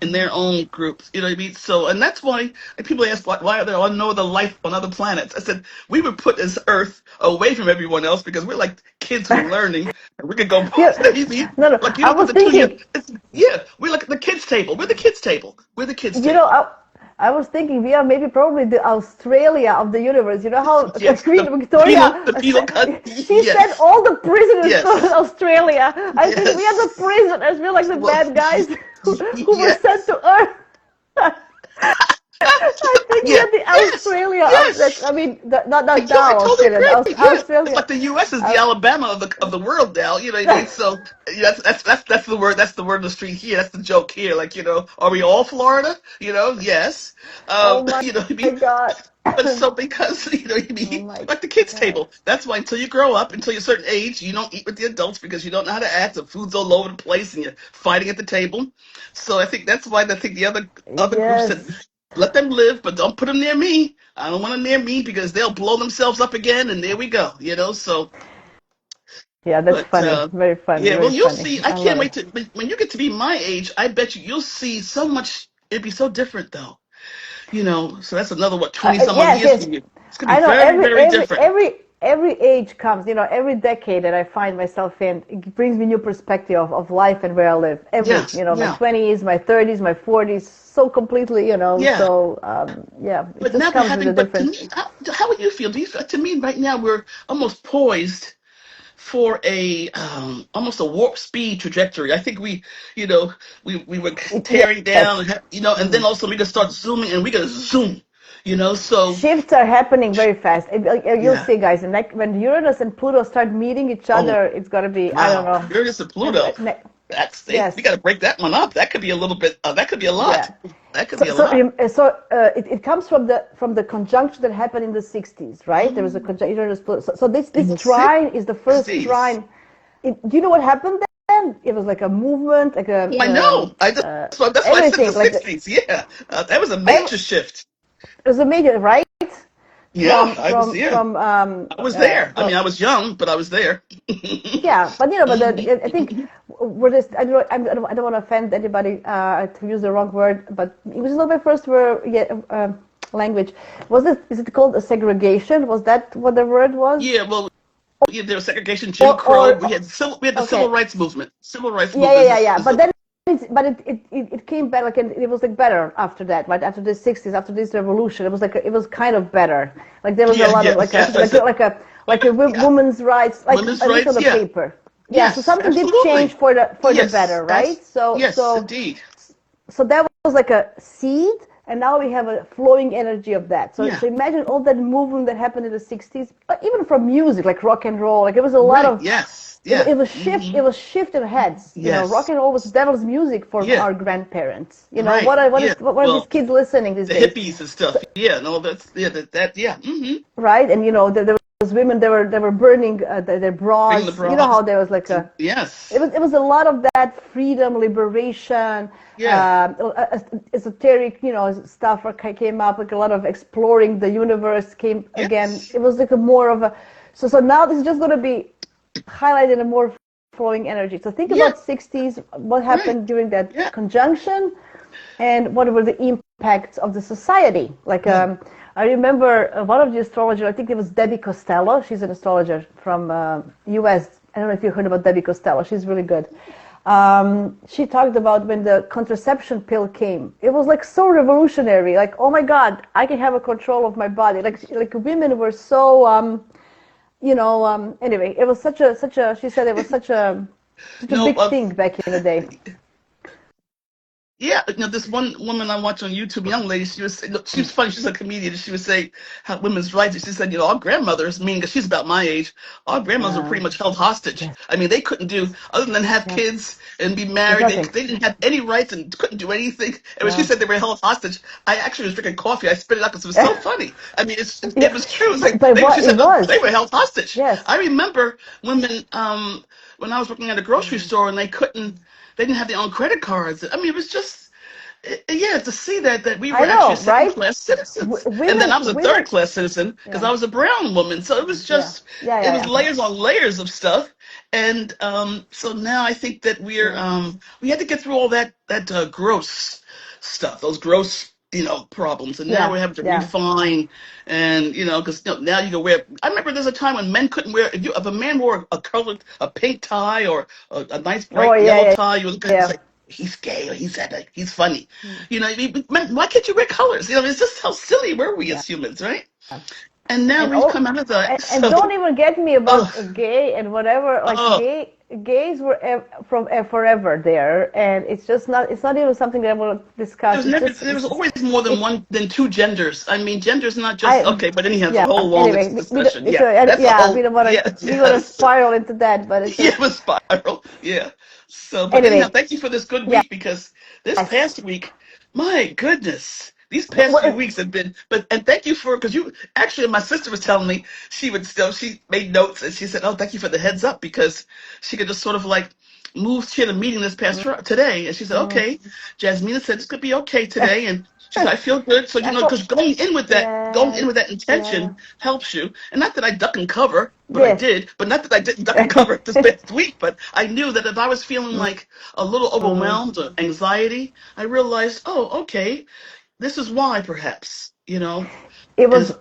in their own groups. You know what I mean? So, and that's why people ask why are there no other life on other planets? I said we were put as Earth away from everyone else because we're like kids who are learning, and we could go. Yeah. You see? No, no. Like you I don't put was the two years. thinking. Yeah, we're like the kids table. We're the kids table. We're the kids You know, table. I was thinking we are maybe probably the Australia of the universe. You know how Yes, Queen the Victoria penal cut. she sent Yes, all the prisoners to yes, Australia. I think we are the yes. prisoners. We're like the Well, bad guys who were sent yes. to Earth. I think we Yeah, are the yes, Australia of that. I yes. mean, not I now totally Australia, agree. Yeah, it's Australia. like the U.S. is the Uh, Alabama of the world now. You know what I mean? So yeah, that's the word. That's the word of the street here. That's the joke here. Like are we all Florida? Yes. oh my, You know what I my mean? God. But so because what I Oh mean, my like the kids God. table. That's why until you grow up, until you're a certain age, you don't eat with the adults because you don't know how to act. The food's all over the place, and you're fighting at the table. So I think that's why I think the other groups said, Yes. let them live, but don't put them near me. I don't want them near me because they'll blow themselves up again, and there we go. So, Yeah, that's but funny. Very funny. yeah, well, Very you'll funny. see. I I love can't it. wait to when you get to be my age. I bet you'll see so much. It'd be so different, though. So that's another 20 some odd Yes, years yes. from you. It's gonna be I know very, very different. every age comes, every decade that I find myself in, it brings me new perspective of life and where I live. Yes, My yeah, 20s, my 30s, my 40s, so completely, yeah. so yeah, it But just now we're comes with a having. But to different. me, how would you feel? To me, right now, we're almost poised for a almost a warp speed trajectory. I think you know, we were tearing Yes. down, and then also we could start zooming, and we could zoom. So Shifts are happening very fast. You'll yeah. see, guys, and when Uranus and Pluto start meeting each Oh other, it's gonna be, I don't wow, know. Uranus and And Pluto. We yes, got to break that one up. That could be a little bit. That could be a lot. yeah. That could So, be a so, lot. it comes from the conjunction that happened in the 60s, right? There was a conjunction. So In this the trine is the first 60s. trine. Do you know what happened then? It was like a movement, like Oh, I know. That's why I said the everything, like 60s. Yeah, that was a every, major shift. it was a major, right? Yeah, I was. Yeah, From I was there. I well, mean, I was young, but I was there. yeah, but Mhm. I think we're just, I don't want to offend anybody to use the wrong word, but it was not my first word, language. Is it called a segregation? Was that what the word was? Yeah, well, there was segregation, Jim Crow. Or We had the civil okay, rights movement. Civil rights yeah, movement yeah, yeah, yeah. is But then, it came back like it was like better after that, right? After the 60s, after this revolution, it was like it was kind of better. Like there was a yeah, lot of yes, yes. I said, yeah, women's rights, like women's at least on rights. the Yeah, paper. Yeah, so yes, something did change absolutely. for the Yes, better, right? yes, indeed. So that was like a seed, and now we have a flowing energy of that. Yeah, So imagine all that movement that happened in the 60s, even from music, like rock and roll. Like it was a lot right. of Yes, yeah. it was Hmm. shifted heads. Rock Yes, and roll was devil's music for yeah, our grandparents. right. Yeah. What are these Well, kids listening these the days? hippies and stuff. Yeah, no, that's yeah, that yeah. Hmm. Right? And there was women, they were burning their Bring the bras. You know how bras. there was like a Yes. it was a lot of that freedom, liberation, Yeah. esoteric, stuff came up. Like a lot of exploring the universe came again. Yes. It was like a more of a so now this is just going to be highlighted in a more flowing energy. So think Yeah. about 60s, what Right. happened during that Yeah. conjunction, and what were the impacts of the society. Like I remember one of the astrologers, I think it was Debbie Costello. She's an astrologer from U.S. I don't know if you heard about Debbie Costello. She's really good. She talked about when the contraception pill came. It was like so revolutionary. Like, oh my God, I can have a control of my body. Like women were so, anyway, it was such a, she said it was such a No, big thing back in the day. yeah, this one woman I watch on YouTube, young lady, she was funny. She's a comedian. She would say how women's rights. She said, our grandmothers, meaning she's about my age, our grandmothers were pretty much held hostage. Yes. I mean, they couldn't do other than have kids and be married. They didn't have any rights and couldn't do anything. And when she said they were held hostage, I actually was drinking coffee. I spit it out because it was so funny. I mean, it was true. It's like she said they were held hostage. Yes. I remember women when I was working at a grocery store and they didn't have their own credit cards. I mean, it was just, to see that we were actually second-class citizens. And then I was a third-class citizen because I was a brown woman. So it was just, it was layers on layers of stuff. And so now I think that we had to get through all that gross stuff, those gross, problems. And now we're having to refine and, because now you can wear, I remember there's a time when men couldn't wear, if a man wore a pink tie or a nice bright yellow tie, you was like, he's gay or he's funny. Why can't you wear colors? It's just how silly were we as humans, right? And now we've come out of that. And don't even get me about gay and whatever. Like gays were from forever there, and it's not even something that I want to discuss. There was always more than two genders. I mean, gender's not just but anyhow, it's a whole long discussion. We don't want to spiral into that, but it's it was spiral. Yeah. So, but anyhow, thank you for this good week because this past week, my goodness. These past few weeks have been, and thank you because my sister was telling me she made notes and she said, oh, thank you for the heads up because she could just sort of like she had a meeting this past today and she said, okay, Jasmina said it's going to be okay today. And she said, I feel good. So, because going in with that intention helps you. And not that I duck and cover, but I did, but not that I didn't duck and cover this past week, but I knew that if I was feeling like a little overwhelmed or anxiety, I realized, oh, okay. This is why, perhaps, It was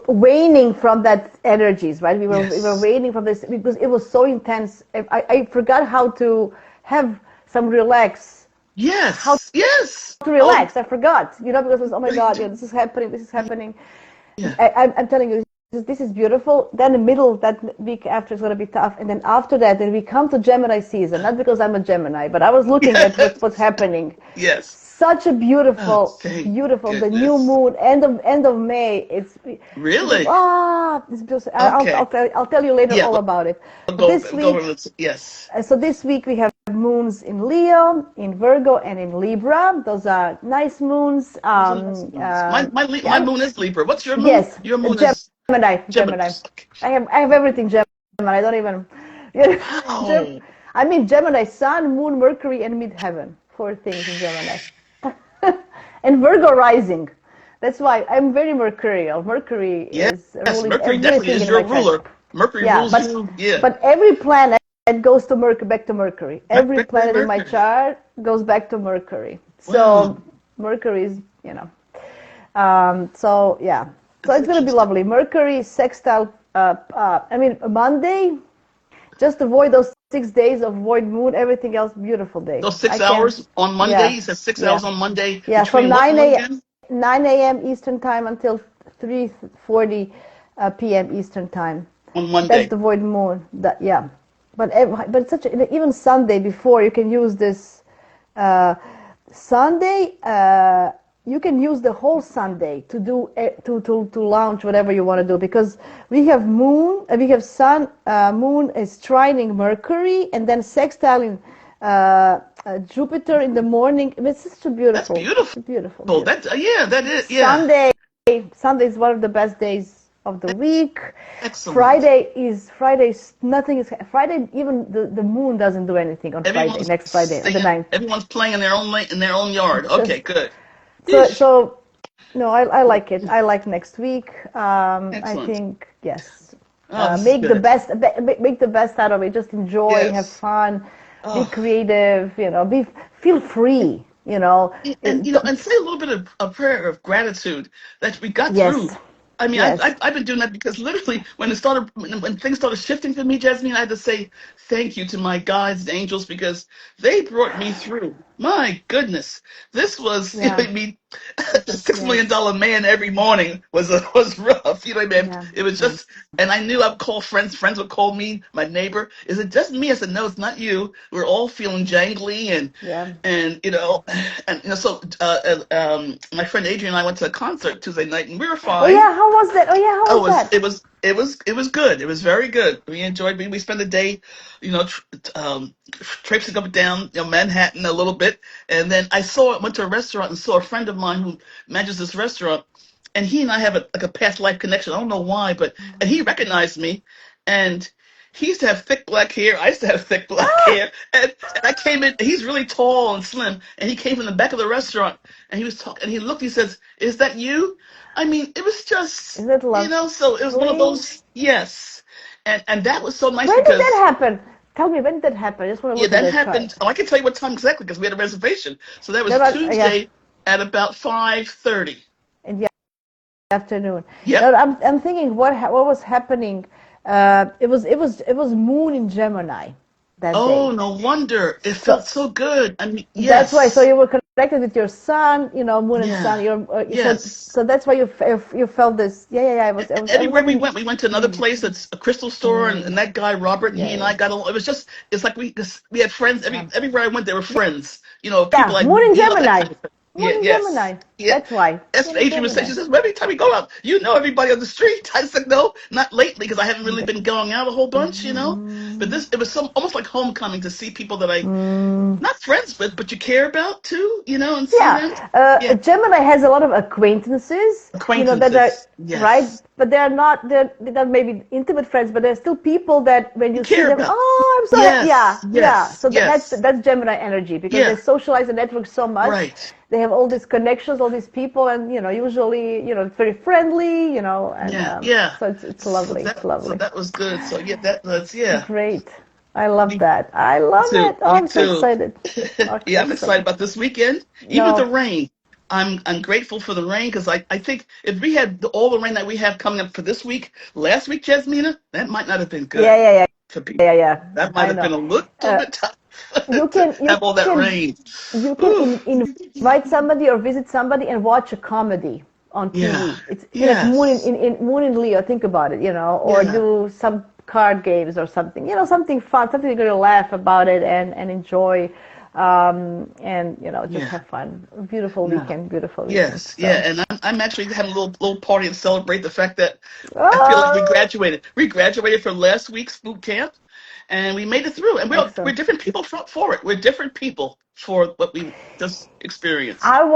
waning from that energies, right? We were waning from this because it was so intense. I forgot how to have some relax. Yes. How to relax. I forgot, because it was, oh my God, this is happening. Yeah. I'm telling you, this is beautiful. Then the middle, that week after is going to be tough. And then after that, then we come to Gemini season. Not because I'm a Gemini, but I was looking at what's happening. Yes. Such a beautiful, goodness. The new moon, end of May. It's really it's beautiful. I'll tell you later all about it. So this week we have moons in Leo, in Virgo, and in Libra. Those are nice moons. My moon is Libra. What's your moon? Yes, your moon is Gemini. I have everything Gemini. I don't even. I mean Gemini, Sun, Moon, Mercury, and midheaven. 4 things in Gemini. And Virgo rising. That's why I'm very mercurial. Mercury is ruling Mercury definitely is your ruler. Mercury rules you. Yeah. But every planet goes to back to Mercury. Every planet in my chart goes back to Mercury. So Mercury is, So it's going to be lovely. Mercury sextile. Monday. Just avoid those 6 days of void moon, everything else, beautiful day. Those 6 hours on Monday, you said 6 hours on Monday? Yeah, from 9 a.m. Eastern time until 3:40 p.m. Eastern time. On Monday. That's the void moon. But it's even Sunday before, you can use this. Sunday, you can use the whole Sunday to do to launch whatever you want to do because we have moon, we have sun, moon is trining Mercury and then sextiling Jupiter in the morning. It's such a beautiful. That's beautiful. Beautiful. That is. Yeah. Sunday is one of the best days of the week. Excellent. Friday nothing is Friday. Even the moon doesn't do anything on Friday. Next Friday, the 9th. Everyone's playing in their own yard. Okay, good. So, no, I like it. I like next week. I think yes. Make the best out of it. Just enjoy, have fun, be creative. Feel free. you know. And you know, and say a little bit of a prayer of gratitude that we got through. Yes, I mean, yes, I've been doing that because literally when it started, when things started shifting for me, Jasmine, I had to say thank you to my guides and angels because they brought me through. My goodness, this was, you know, yeah, I mean, the $6 million yes, man every morning was rough. You know what I mean? yeah, It was yeah, just, and I knew I'd call friends. Friends would call me, my neighbor. Is it just me? I said, no, it's not you. We're all feeling jangly yeah. and you know, and you know, so my friend Adrian and I went to a concert Tuesday night, and we were Oh fine. yeah, how was that? Oh yeah, how Oh, was that? it was good. It was very good. We enjoyed. We spent the day, you know, traipsing up and down, you know, Manhattan a little bit, and then went to a restaurant and saw a friend of mine who manages this restaurant, and he and I have like a past life connection. I don't know why, but and he recognized me, and he used to have thick black hair. I used to have thick black Ah, hair, and I came in. He's really tall and slim, and he came from the back of the restaurant, and he was talking, and he looked. He says, "Is that you?" I mean, it was just, is it you know, so it was one of lovely? those, yes. And that was so nice When did that because, happen? Tell me, when did that happen? I just want to yeah, look at that the chart. happened. Oh, I can tell you what time exactly because we had a reservation. So that That was was, yeah, Tuesday at about 5:30. in the afternoon. Yep. Now I'm thinking what was happening. It was Moon in Gemini that Oh, day. no wonder. It So felt so good. I mean, that's why. So yes. you were connected with your sun, Moon and Sun. Yeah. Yes. So that's why you felt this. Yeah, yeah, yeah. I was Everywhere having. we went to another Mm, place that's a crystal store, mm, and that guy Robert and he yeah, and yeah, I got along. It was just, it's like we had friends. yeah. Everywhere I went, there were friends. You know, people Yeah, I Moon knew. in You know that Gemini. kind of thing. Moon Yeah, in yes, Gemini. yeah. That's why. That's Moon what in Adrian was saying. Gemini. She says, "Every time we go out, you know everybody on the street." I said, "No, not lately, because I haven't really been going out a whole bunch, you know." But Mm, it was some almost like homecoming to see people that I mm. not friends with, but you care about too, you know, and see them. Yeah, Yeah, Gemini has a lot of acquaintances, that are acquaintances. right, Yes, but they're not maybe intimate friends, but they're still people that when you you see care them, about. oh, I'm so yeah, Yes, yeah. yes, So yes. that's Gemini energy because they Yeah, socialize and network so much. right. They have all these connections, all these people, and usually it's very friendly, and Yeah, yeah. so it's lovely. It's So lovely. that was good. So yeah, that's yeah. Great. I love Me that. I love too. it. Oh, Me I'm so too. excited. Oh, Yeah, I'm excited excellent. about this weekend. Even with the No. rain, I'm grateful for the rain because I think if we had all the rain that we have coming up for this week, last week, Jasmina, that might not have been Yeah, good yeah, yeah, for people. yeah, yeah. That might I have been know. a little Uh, bit tough you to can you have all that can rain. you can Ooh, invite somebody or visit somebody and watch a comedy on yeah. TV. It's like Moon Yes. in Moon in Leo. Think about it, or Yeah. do some card games or something. Something fun, something you're gonna laugh about it and enjoy, and just Yeah. have fun. Beautiful No. weekend, beautiful weekend. Yes, yeah, So, and I'm actually having a little party and celebrate the fact that I feel like we oh, graduated. We graduated from last week's boot camp, and we made it through. And we're excellent. different people for it. We're different people for what we just experienced. I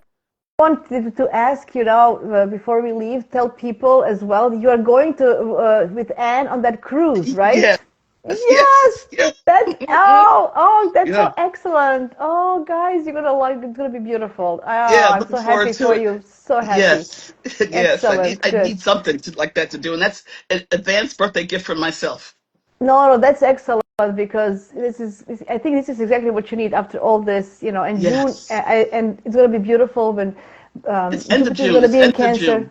wanted to ask, before we leave, tell people as well that you are going to with Anne on that cruise, right? Yes, yes, Yes, yeah, that's yeah, so excellent. Oh, guys, you're gonna like it's gonna be beautiful. Oh, yeah. I'm Looking so forward happy to for it. you. So happy. Yes, yes. Excellent. I Good. need something like that to do, and that's an advanced birthday gift for myself. No, no, that's excellent because I think this is exactly what you need after all this, and June, Yes, and it's going to be beautiful when it's end of Jupiter is June. going to It's be in end of Cancer. June.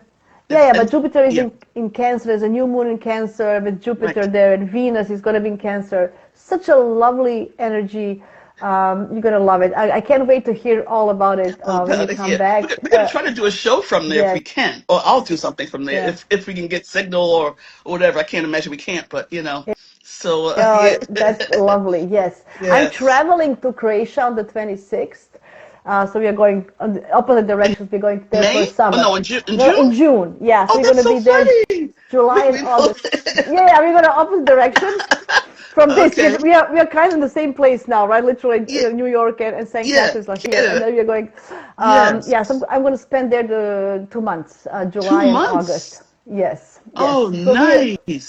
Yeah, It's yeah, but end. Jupiter is Yeah, in Cancer. There's a new moon in Cancer with Jupiter right. there, and Venus is going to be in Cancer. Such a lovely energy. You're going to love it. I can't wait to hear all about it Oh, when you come yeah. back. We're gonna try to do a show from there if Yes, we can, or I'll do something from there yeah. if we can get signal or whatever. I can't imagine we can't, but you know. So Yeah, yeah, that's lovely. Yes, I'm yes. traveling to Croatia on the 26th. So we are going on the opposite In directions. We're going there for May? Oh summer. no, in June. In No, June? in June. Yeah, so Oh, we're going that's to so be there funny. July and We August. both. Yeah, yeah, we're going to opposite directions from this. Okay. We are kind of in the same place now, right? Literally, Yeah. New York and St. Yeah. Catharines are here, and Canada. then we're going. Yes. Yeah, so I'm going to spend there the 2 months, Two July and August. months. Yes, Oh, yes. So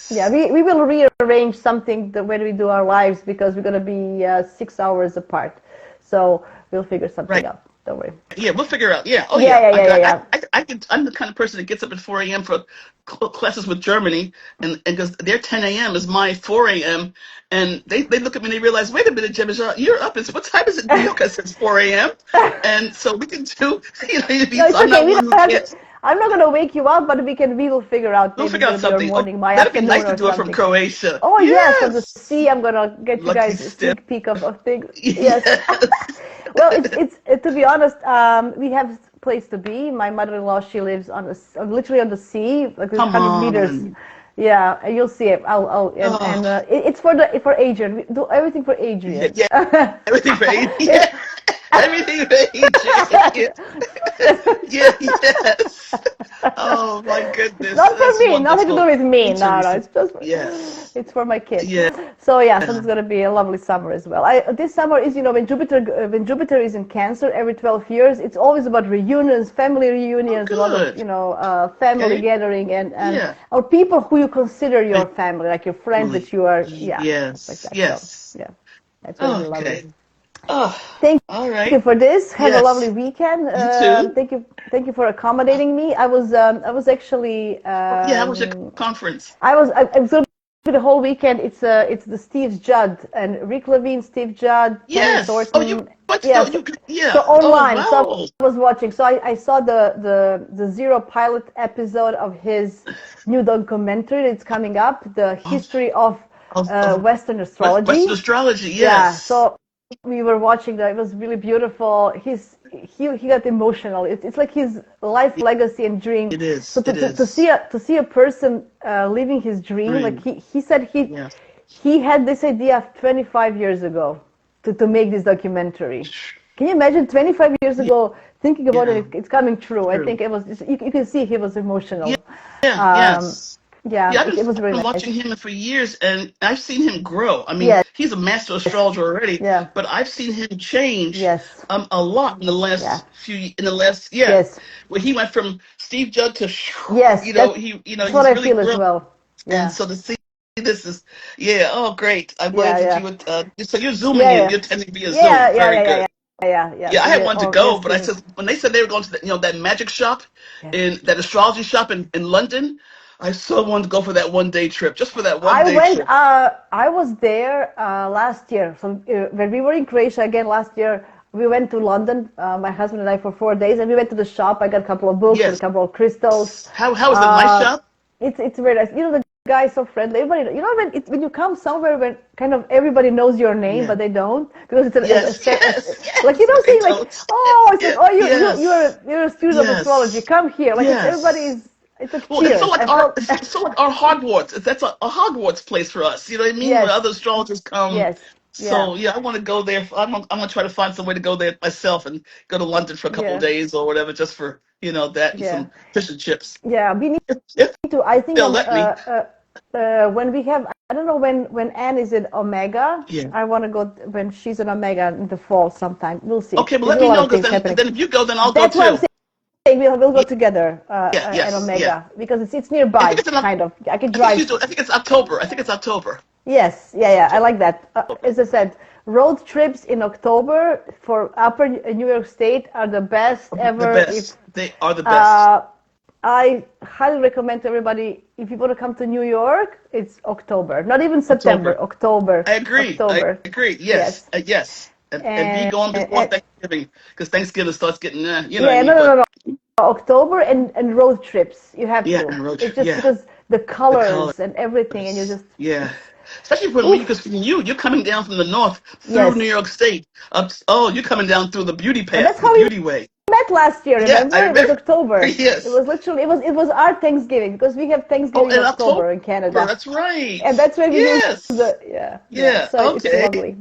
yeah, nice. we will rearrange something when we do our lives because we're going to be 6 hours apart. So we'll figure something Right. out. Don't worry. Yeah, we'll figure out. Yeah. Oh, Yeah, yeah. yeah, yeah, yeah, yeah. I'm the kind of person that gets up at 4 a.m. for classes with Germany, and because their 10 a.m. is my 4 a.m. And they look at me and they realize, wait a minute, JeMaja, you're up. What time is it in New York? I said it's 4 a.m. And so we can do. No, it's I'm okay. not We one don't who have to. can't. I'm not gonna wake you up, but we will figure out. We'll Maybe it's figure out gonna be your something. Oh, morning, my that'd be nice afternoon, to or do it from something. Croatia. Oh yes, from the Yes. sea. I'm gonna get you Lucky guys a stiff. sneak peek of things. Yes. Yes. Well, it's to be honest, we have a place to be. My mother-in-law, she lives on literally on the sea, like Come 100 meters. on. Yeah, and you'll see it. And Oh, it's for Adrian. We do everything for yeah, Adrian. yeah. Everything for age. It's Yeah. Everything for Adrian. Yeah. Yeah, yes. Oh my it's goodness. not for That's me. Nothing to do wonderful. with me. No, no. Interesting. It's just Yes. it's for my kids. Yeah. So yeah, so it's gonna be a lovely summer as well. This summer is, when Jupiter is in Cancer every 12 years, it's always about reunions, family Oh, reunions, a lot of good. family Okay. gathering and Yeah. or people who you consider your family, like your friends Family. that you are. Yeah, stuff like Yes. that. So Yes. yeah, that's gonna be lovely. Okay. Oh, Thank all you right. for this. Have a lovely Yes. weekend. You too. Thank you for accommodating me. I was actually Yeah, how was your conference? I was going to the whole weekend. It's the Steve Judd and Rick Levine, Steve Judd, Tony Yes. Oh, you Thornton. went to Yes, so yeah. Oh, online. So wow. I was watching. So I saw the Zero pilot episode of his new documentary that's coming up, the Of, history of of Western Western astrology. astrology. Yeah, Yes. so we were watching that. It was really beautiful. He got emotional. It's like his life legacy and dream. It So is. to, It to, to see is. a person living his dream, like Dream. he said Yes. he had this idea 25 years ago to make this documentary. Can you imagine 25 years ago thinking about Yeah. it? It's coming true. I True. think you can see he was Yeah. emotional. Yeah. Um, Yes. yeah, Yeah, it was I've really been nice. watching him for years, and I've seen him grow. I mean, Yes, he's a master astrologer already, yeah, but I've seen him change yes, a lot in the yeah, last yeah, yes. where he went from Steve Judd to Yes, that's what he's I really feel as grown, well. and Yeah, so to see this is yeah, oh great. I'm yeah, glad that yeah, you would. So you're zooming yeah, in. yeah, You're attending via yeah, Zoom. yeah, Very yeah, yeah, good. yeah, yeah, yeah. Yeah, I So had we're wanted to all go, but I visiting. said when they said they were going to that magic shop Yeah. in that astrology shop in London, I so wanted to go for that 1 day trip, just for that one I day went. trip. I was there last year. So when we were in Croatia again last year, we went to London. My husband and I for 4 days, and we went to the shop. I got a couple of books and a Yes. couple of crystals. How is it? Nice Uh, shop? it's very nice. The guy is so friendly. Everybody, when you come somewhere when kind of everybody knows your name, Yeah. but they don't because it's Yes. Yes. like Yes. They saying like, don't. oh, it's like, Yeah. oh, Yes. you're a student of astrology. Yes. Come here. Like Yes. it's like Well, it's so cheers. like I felt it's so like our Hogwarts. That's a Hogwarts place for us. You know what I mean? Where yes, other astrologers come. yes, yeah, So yeah, I want to go there. I'm gonna try to find some way to go there myself and go to London for a couple of yeah, days or whatever, just for that and yeah, some fish and chips. yeah. We need If to. I think they'll let me. when we have. I don't know when Anne is in Omega. Yeah. I want to go when she's in Omega in the fall sometime. We'll see. Okay, but There's let a me lot know of because things happening. then if you go, then I'll go That's what I'm too. saying. We'll go together Yeah. at Yes. Yeah. Omega because it's I nearby, think it's in. kind of. I can I think drive. I think it's October. I think it's October. Yes, yeah, yeah. I October. like that. As I said, road trips in October for Upper New York State are the best The ever. If best. They are the best. uh, I highly recommend to everybody if you want to come to New York, it's October, not even September. October. October, I agree. I October. agree. Yes. Yes, Yes. And be and, going before and Thanksgiving because Thanksgiving starts getting, you know what I yeah, mean? no, no, But no, no. October and road trips. You have yeah, to. and road It's trip. just Yeah, because the the colors. colors and everything, and you just Yeah. it's Especially for me because oof. from you're coming down from the north through New Yes, York State. Oh, you're coming down through the beauty and path, that's the how we beauty way. met last year. Yeah, I Remember? It was remember. October. It Yes. was literally it was our Thanksgiving because we have Oh, Thanksgiving in in October. October in Canada, That's right. and that's when we use Yes. yeah. Yeah. So it's Okay. lovely.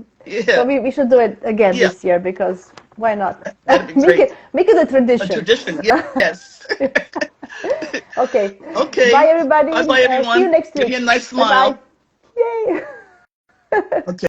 So Yeah. we should do it again Yeah. this year because why not? That'd be make great. it a A tradition. tradition. Yes. Okay. Bye Okay. Bye everybody. bye, See you everyone. next Give me week. a nice Bye bye. smile. Yay. Okay.